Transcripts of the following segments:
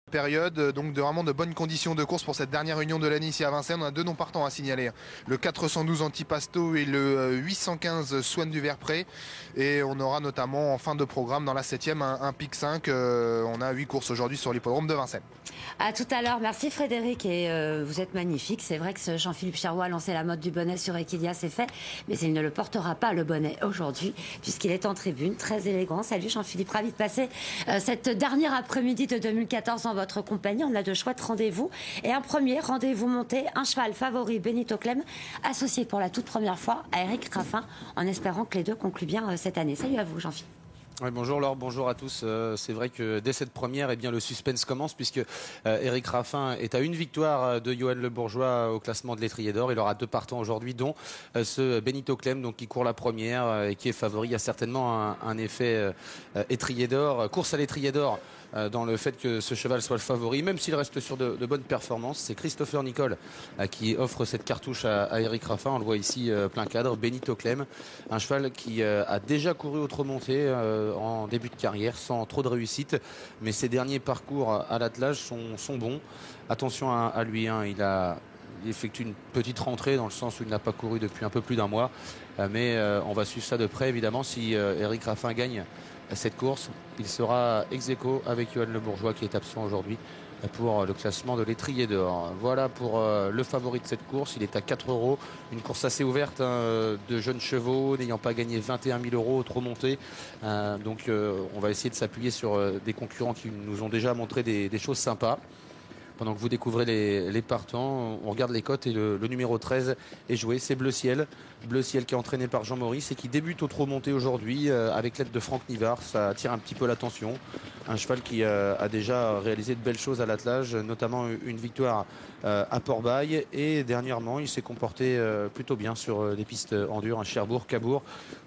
Période, donc vraiment de bonnes conditions de course pour cette dernière réunion de l'année ici à Vincennes. On a deux noms partants à signaler, le 412 Antipasto et le 815 Swan du Verpré, et on aura notamment en fin de programme dans la 7e un pic 5. On a 8 courses aujourd'hui sur l'hippodrome de Vincennes. À tout à l'heure, merci Frédéric, et vous êtes magnifique. C'est vrai que ce Jean-Philippe Charrois a lancé la mode du bonnet sur Equidia, c'est fait, mais il ne le portera pas le bonnet aujourd'hui puisqu'il est en tribune, très élégant. Salut Jean-Philippe, ravi de passer cette dernière après-midi de 2014 en votre compagnie. On a de chouettes rendez-vous et un premier rendez-vous monté, un cheval favori, Benito Clem, associé pour la toute première fois à Eric Raffin, en espérant que les deux concluent bien cette année. Salut à vous Jean-Philippe. Oui, bonjour Laure, bonjour à tous. C'est vrai que dès cette première, eh bien, le suspense commence puisque Eric Raffin est à une victoire de Johan Le Bourgeois au classement de l'étrier d'or. Il aura deux partants aujourd'hui, dont ce Benito Clem, donc, qui court la première et qui est favori. Il y a certainement un effet étrier d'or, course à l'étrier d'or. Dans le fait que ce cheval soit le favori, même s'il reste sur de bonnes performances. C'est Christopher Nicole qui offre cette cartouche à Eric Raffin. On le voit ici plein cadre. Benito Clem, un cheval qui a déjà couru autre montée en début de carrière sans trop de réussite, mais ses derniers parcours à l'attelage sont bons. Attention à lui, hein. Il effectue une petite rentrée dans le sens où il n'a pas couru depuis un peu plus d'un mois, mais on va suivre ça de près évidemment. Si Eric Raffin gagne cette course, il sera ex-aequo avec Johan Le Bourgeois qui est absent aujourd'hui pour le classement de l'étrier d'or. Voilà pour le favori de cette course. Il est à 4 €. Une course assez ouverte, hein, de jeunes chevaux n'ayant pas gagné 21 000 € trop montés. Donc on va essayer de s'appuyer sur des concurrents qui nous ont déjà montré des choses sympas. Pendant que vous découvrez les partants, on regarde les cotes et le numéro 13 est joué. C'est Bleu Ciel. Bleu Ciel qui est entraîné par Jean Maurice et qui débute au trot monté aujourd'hui avec l'aide de Franck Nivard. Ça attire un petit peu l'attention. Un cheval qui a déjà réalisé de belles choses à l'attelage, notamment une victoire à Port-Bail. Et dernièrement, il s'est comporté plutôt bien sur des pistes en dur, à Cherbourg, Cabourg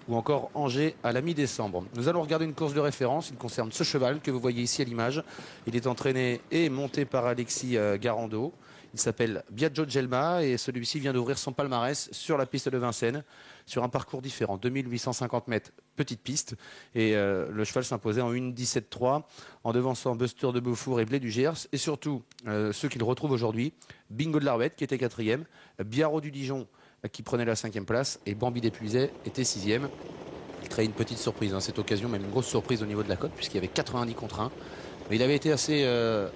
ou encore Angers à la mi-décembre. Nous allons regarder une course de référence. Il concerne ce cheval que vous voyez ici à l'image. Il est entraîné et monté par Alexis Garando. Il s'appelle Biagio Gelma et celui-ci vient d'ouvrir son palmarès sur la piste de Vincennes sur un parcours différent, 2850 mètres, petite piste, et le cheval s'imposait en 1,17,3 en devançant Buster de Beaufour et Blé du Gers, et surtout ceux qu'il retrouve aujourd'hui, Bingo de l'Arouette qui était 4e, Biarro du Dijon qui prenait la 5e place et Bambi d'Épuisay était 6e. Il crée une petite surprise, hein, cette occasion, même une grosse surprise au niveau de la cote puisqu'il y avait 90 contre 1. Mais il avait été assez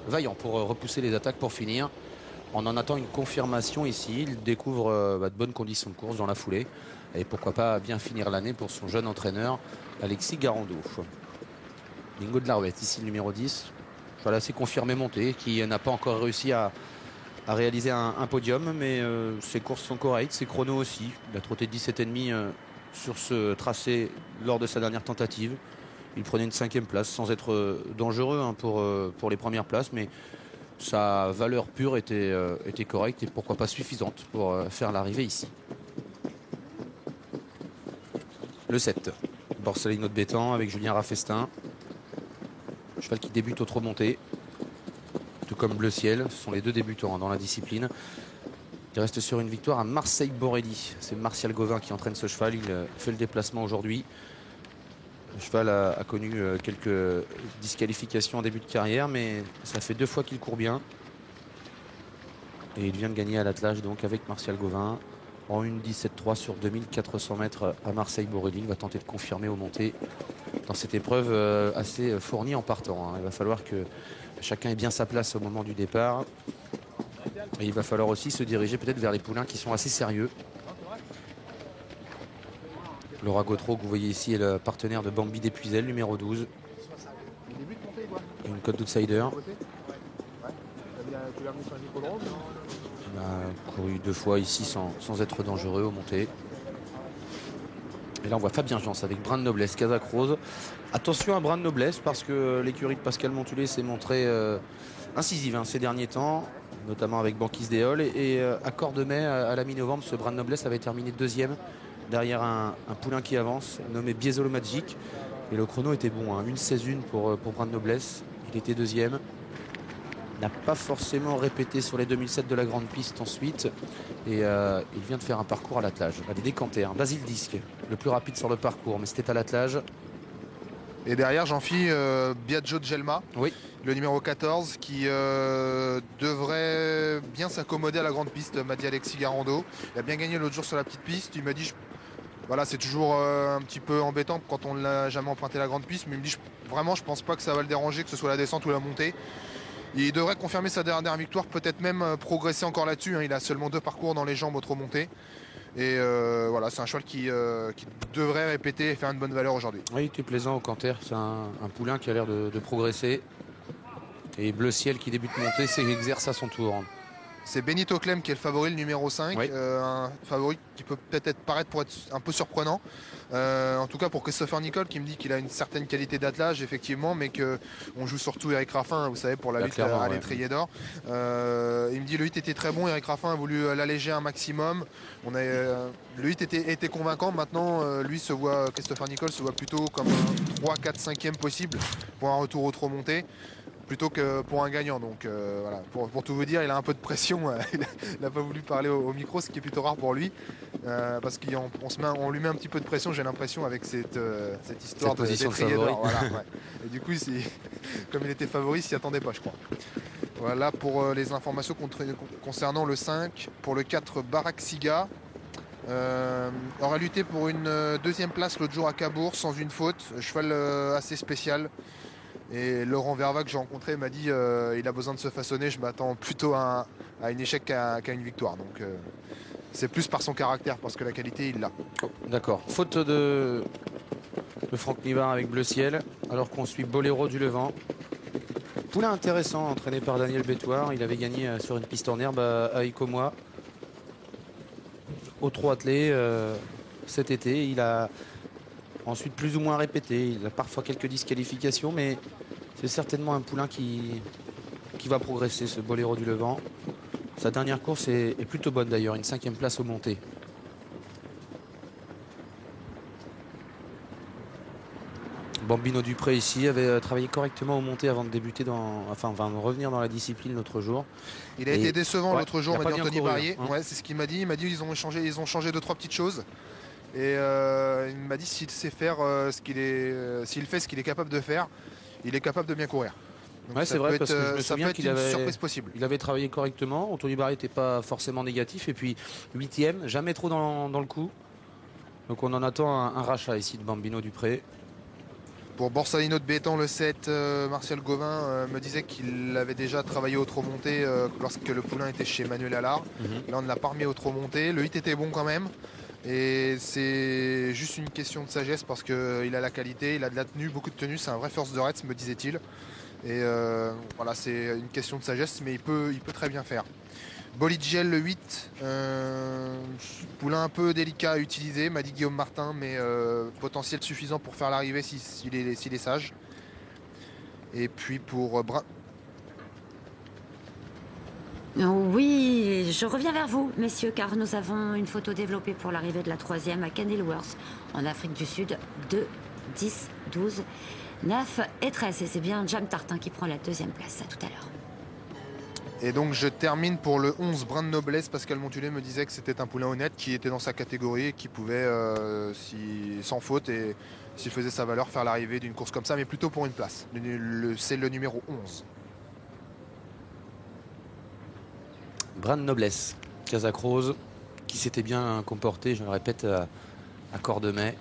vaillant pour repousser les attaques pour finir. On en attend une confirmation ici. Il découvre de bonnes conditions de course dans la foulée. Et pourquoi pas bien finir l'année pour son jeune entraîneur, Alexis Garando. Bingo de l'Arouette, ici le numéro 10. Voilà, c'est confirmé monté, qui n'a pas encore réussi à réaliser un podium. Mais ses courses sont correctes, ses chronos aussi. Il a trotté 17,5 sur ce tracé lors de sa dernière tentative. Il prenait une 5e place sans être dangereux, hein, pour les premières places, mais sa valeur pure était correcte et pourquoi pas suffisante pour faire l'arrivée ici. Le 7, Borsalino de Bétan avec Julien Raffestin. Cheval qui débute au trot monté, tout comme Bleu Ciel. Ce sont les deux débutants, hein, dans la discipline. Il reste sur une victoire à Marseille-Borelli. C'est Martial Gauvin qui entraîne ce cheval. Il fait le déplacement aujourd'hui. Le cheval a connu quelques disqualifications en début de carrière, mais ça fait 2 fois qu'il court bien. Et il vient de gagner à l'attelage donc avec Martial Gauvin en 1,17,3 sur 2400 mètres à Marseille-Borelli. Il va tenter de confirmer au montées dans cette épreuve assez fournie en partant, hein. Il va falloir que chacun ait bien sa place au moment du départ. Et il va falloir aussi se diriger peut-être vers les poulains qui sont assez sérieux. Laura Gautreau, que vous voyez ici, est le partenaire de Bambi d'Épuisay, numéro 12. Et une cote d'outsider. Il a couru 2 fois ici sans être dangereux au montées. Et là on voit Fabien Jans avec Brin de Noblesse, Casac Rose. Attention à Brin de Noblesse parce que l'écurie de Pascal Montulé s'est montrée incisive, hein, ces derniers temps, notamment avec Banquise Déol. Et à Cordemais, à la mi-novembre, ce Brin de Noblesse avait terminé 2e. Derrière un poulain qui avance, nommé Biesolo Magic. Et le chrono était bon, hein, 1,16,1 pour Brin de Noblesse. Il était 2e. N'a pas forcément répété sur les 2007 de la grande piste ensuite. Et il vient de faire un parcours à l'attelage. Allez, décanter, hein. Basile Disque, le plus rapide sur le parcours, mais c'était à l'attelage. Et derrière, Jean-Phi, Biagio Gelma, Oui. le numéro 14, qui devrait bien s'accommoder à la grande piste, m'a dit Alexis Garando. Il a bien gagné l'autre jour sur la petite piste. Il m'a dit, voilà, c'est toujours un petit peu embêtant quand on ne l'a jamais emprunté la grande piste, mais il me dit, vraiment, je pense pas que ça va le déranger, que ce soit la descente ou la montée. Il devrait confirmer sa dernière victoire, peut-être même progresser encore là-dessus. Hein. Il a seulement 2 parcours dans les jambes au trop monté. Et voilà, c'est un cheval qui devrait répéter et faire une bonne valeur aujourd'hui. Oui, il était plaisant au canter. C'est un poulain qui a l'air de progresser. Et Bleu Ciel qui débute montée, s'exerce à son tour. C'est Benito Clem qui est le favori, le numéro 5. Oui. Un favori qui peut peut-être paraître pour être un peu surprenant. En tout cas pour Christopher Nicole qui me dit qu'il a une certaine qualité d'attelage effectivement, mais qu'on joue surtout Eric Raffin, vous savez, pour la lutte à l'étrier d'or. Il me dit le hit était très bon, Eric Raffin a voulu l'alléger un maximum. Le hit était convaincant. Maintenant Christopher Nicole se voit plutôt comme un 3, 4, 5e possible pour un retour au trop monté, plutôt que pour un gagnant. Donc voilà, pour tout vous dire, il a un peu de pression. Il n'a pas voulu parler au micro, ce qui est plutôt rare pour lui, parce qu'on lui met un petit peu de pression, j'ai l'impression, avec cette histoire de d'étrier d'or. Voilà, ouais. Et du coup, comme il était favori, il s'y attendait pas, je crois. Voilà pour les informations concernant le 5. Pour le 4, Barak Siga aura lutté pour une 2e place l'autre jour à Cabourg sans une faute. Cheval assez spécial. Et Laurent Verva que j'ai rencontré m'a dit il a besoin de se façonner, je m'attends plutôt à un échec qu'à une victoire. Donc c'est plus par son caractère, parce que la qualité il l'a. Oh, d'accord. Faute de Franck Nivard avec Bleu Ciel, alors qu'on suit Boléro du Levant. Poulain intéressant, entraîné par Daniel Bétoir. Il avait gagné sur une piste en herbe à Icomois. Au trot attelé cet été. Il a ensuite plus ou moins répété. Il a parfois quelques disqualifications, mais c'est certainement un poulain qui va progresser, ce Boléro du Levant. Sa dernière course est plutôt bonne d'ailleurs, une 5e place au monté. Bambino Dupré ici avait travaillé correctement au monté avant de débuter revenir dans la discipline l'autre jour. Il a été décevant l'autre jour, m'a dit Anthony Barrier. Hein. Ouais, c'est ce qu'il m'a dit. Il m'a dit ils ont changé 2-3 petites choses. Et il m'a dit s'il sait faire s'il fait ce qu'il est capable de faire, il est capable de bien courir. Ouais, c'est vrai, parce que je me ça peut souviens être qu'il une avait, surprise possible. Il avait travaillé correctement. Anthony Barry n'était pas forcément négatif. Et puis 8e, jamais trop dans le coup. Donc on en attend un rachat ici de Bambino Dupré. Pour Borsalino de Bétan, le 7, Martial Gauvin me disait qu'il avait déjà travaillé au trop monté lorsque le poulain était chez Manuel Allard. Là, on ne l'a pas remis au trop monté. Le hit était bon quand même. Et c'est juste une question de sagesse, parce qu'il a la qualité, il a de la tenue, beaucoup de tenue. C'est un vrai first de Reds, me disait-il. Et voilà, c'est une question de sagesse, mais il peut très bien faire. Bolidgel, le 8, poulain un peu délicat à utiliser, m'a dit Guillaume Martin, mais potentiel suffisant pour faire l'arrivée s'il est sage. Et puis pour Oui, je reviens vers vous, messieurs, car nous avons une photo développée pour l'arrivée de la 3e à Kenilworth, en Afrique du Sud, 2, 10, 12, 9 et 13. Et c'est bien Jam Tartin qui prend la 2e place. À tout à l'heure. Et donc je termine pour le 11, Brin de Noblesse. Pascal Montulé me disait que c'était un poulain honnête qui était dans sa catégorie et qui pouvait, sans faute et s'il faisait sa valeur, faire l'arrivée d'une course comme ça, mais plutôt pour une place. C'est le numéro 11. Brin de Noblesse, Casac Rose, qui s'était bien comporté, je le répète, à Cordemais,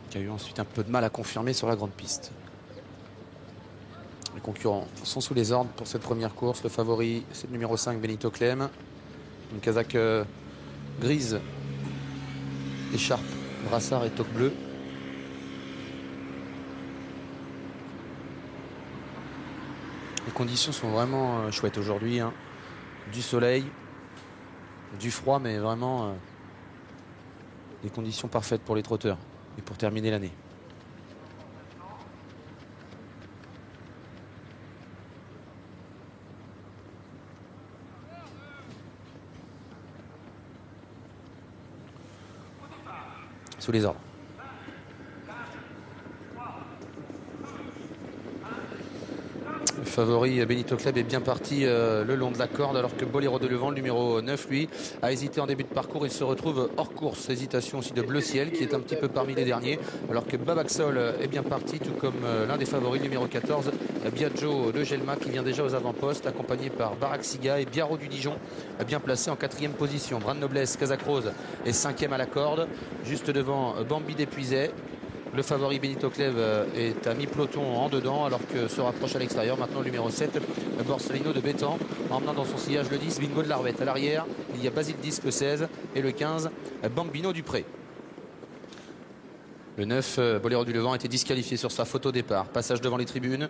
qui a eu ensuite un peu de mal à confirmer sur la grande piste. Les concurrents sont sous les ordres pour cette première course. Le favori, c'est le numéro 5, Benito Clem. Une casaque grise, écharpe, brassard et toque bleu. Les conditions sont vraiment chouettes aujourd'hui. Hein. Du soleil, du froid, mais vraiment des conditions parfaites pour les trotteurs et pour terminer l'année. Sous les ordres. favori Benito Club est bien parti le long de la corde, alors que Boléro de Levant, le numéro 9, lui, a hésité en début de parcours. Il se retrouve hors course. Hésitation aussi de Bleu Ciel, qui est un petit peu parmi les derniers, alors que Babaxol est bien parti, tout comme l'un des favoris, le numéro 14, Biagio de Gelma, qui vient déjà aux avant-postes, accompagné par Baraxiga et Biarro du Dijon, bien placé en 4e position. Bran Noblesse, Casacrose est 5e à la corde, juste devant Bambi d'Épuisay. Le favori Benito Club est à mi-peloton en dedans, alors que se rapproche à l'extérieur maintenant le numéro 7, Borsalino de Bétan, emmenant dans son sillage le 10, Bingo de Larvette. À l'arrière, il y a Basile 10, le 16, et le 15, Bambino Dupré. Le 9, Boléro du Levant, a été disqualifié sur sa photo départ. Passage devant les tribunes.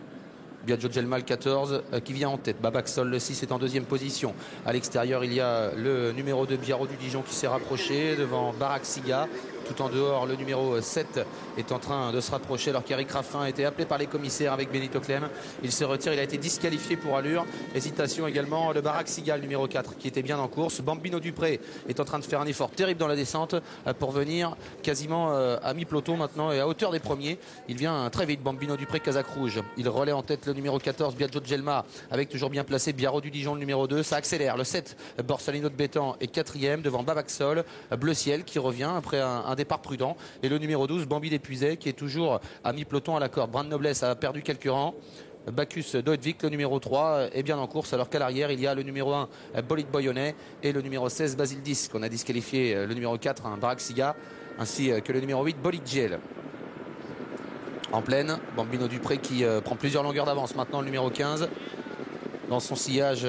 Biagio Gelma, le 14, qui vient en tête. Babaxol, le 6, est en 2e position. À l'extérieur, il y a le numéro 2, Biarro du Dijon, qui s'est rapproché devant Baraxiga. Tout en dehors, le numéro 7 est en train de se rapprocher, alors qu'Eric Raffin a été appelé par les commissaires avec Benito Clem. Il se retire, il a été disqualifié pour allure. Hésitation également de Baraxiga, le numéro 4, qui était bien en course. Bambino Dupré est en train de faire un effort terrible dans la descente pour venir quasiment à mi-peloton maintenant et à hauteur des premiers. Il vient très vite, Bambino Dupré, Casac Rouge. Il relaie en tête le numéro 14, Biagio Gelma, avec toujours bien placé Biarro du Dijon, le numéro 2. Ça accélère. Le 7, Borsalino de Bétan, est 4e devant Babaxol. Bleu Ciel qui revient après un départ prudent. Et le numéro 12, Bambi d'Épuisay, qui est toujours à mi-peloton à la corde. Bran Noblesse a perdu quelques rangs. Bacchus Doedvik, le numéro 3, est bien en course, alors qu'à l'arrière, il y a le numéro 1, Bolide Boyonnais, et le numéro 16, Basile 10, qu'on a disqualifié, le numéro 4, Baraxiga, ainsi que le numéro 8, Bolide Giel. En pleine, Bambino Dupré qui prend plusieurs longueurs d'avance. Maintenant, le numéro 15. Dans son sillage,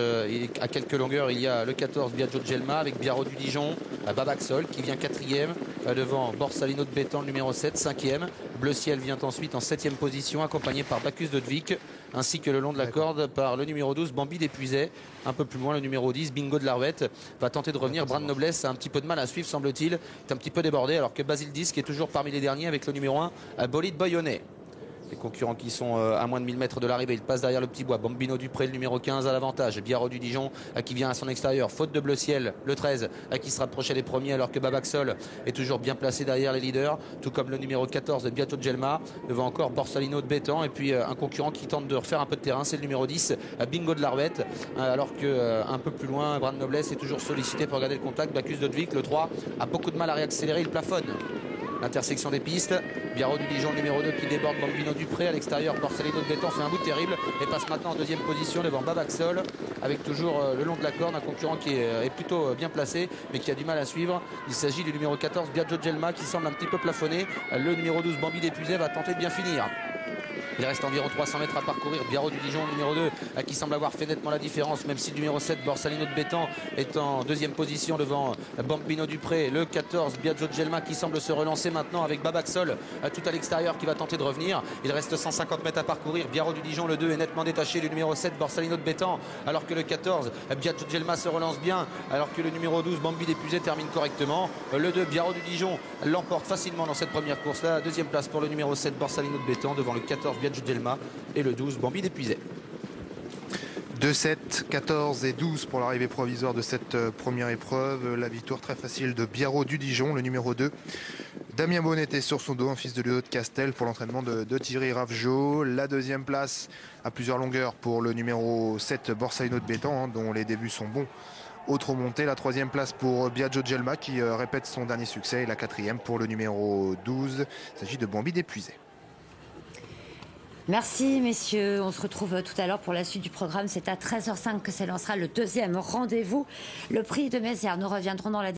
à quelques longueurs, il y a le 14, Biagio Gelma, avec Biarro du Dijon, Babaxol qui vient 4e, devant Borsalino de Bétan, le numéro 7, 5e. Bleu Ciel vient ensuite en 7e position, accompagné par Bacchus Doedvik, ainsi que le long de la corde par le numéro 12, Bambi d'Épuisay. Un peu plus loin, le numéro 10, Bingo de Larvette, va tenter de revenir. Bran Noblesse a un petit peu de mal à suivre, semble-t-il. Est un petit peu débordé, alors que Basile 10, qui est toujours parmi les derniers, avec le numéro 1, Bolide Boyonnais. Les concurrents qui sont à moins de 1000 mètres de l'arrivée, il passe derrière le petit bois. Bambino Dupré, le numéro 15 à l'avantage. Biarro du Dijon qui vient à son extérieur. Faute de Bleu Ciel, le 13 qui se rapprochait des premiers, alors que Babaxol est toujours bien placé derrière les leaders. Tout comme le numéro 14 de Biagio Gelma. Devant encore Borsalino de Bétan. Et puis un concurrent qui tente de refaire un peu de terrain, c'est le numéro 10, Bingo de Larvette. Alors que un peu plus loin, Bran Noblesse est toujours sollicité pour garder le contact. Bacchus Doedvik, le 3, a beaucoup de mal à réaccélérer, il plafonne. L'intersection des pistes, Biarro du Dijon, le numéro 2 qui déborde Bambino Dupré. À l'extérieur, Borsalino de Bétan fait un bout terrible et passe maintenant en 2e position devant Babaxol, avec toujours le long de la corde un concurrent qui est plutôt bien placé mais qui a du mal à suivre. Il s'agit du numéro 14, Biagio Gelma, qui semble un petit peu plafonné. Le numéro 12, Bambi d'Épuisay, va tenter de bien finir. Il reste environ 300 mètres à parcourir. Biarro du Dijon, numéro 2, qui semble avoir fait nettement la différence, même si le numéro 7, Borsalino de Bétan, est en 2e position devant Bambino Dupré. Le 14, Biagio Gelma, qui semble se relancer maintenant avec Babaxol tout à l'extérieur, qui va tenter de revenir. Il reste 150 mètres à parcourir. Biarro du Dijon, le 2, est nettement détaché du numéro 7, Borsalino de Bétan, alors que le 14, Biagio Gelma, se relance bien, alors que le numéro 12, Bambi d'Épuisay, termine correctement. Le 2, Biarro du Dijon, l'emporte facilement dans cette première course. La 2e place pour le numéro 7, Borsalino de Bétan, devant le 14, Biagio Gelma, et le 12, Bambi d'Épuisay. 2, 7, 14 et 12 pour l'arrivée provisoire de cette première épreuve. La victoire très facile de Biarro du Dijon, le numéro 2. Damien Bonnet était sur son dos, un fils de Léo de Castel, pour l'entraînement de Thierry Ravgeot. La 2e place à plusieurs longueurs pour le numéro 7, Borsalino de Bétan, dont les débuts sont bons. Autre montée, la 3e place pour Biagio Gelma, qui répète son dernier succès, et la 4e pour le numéro 12. Il s'agit de Bambi d'Épuisay. Merci messieurs, on se retrouve tout à l'heure pour la suite du programme. C'est à 13h05 que s'élancera le 2e rendez-vous. Le prix de Mézières. Nous reviendrons dans la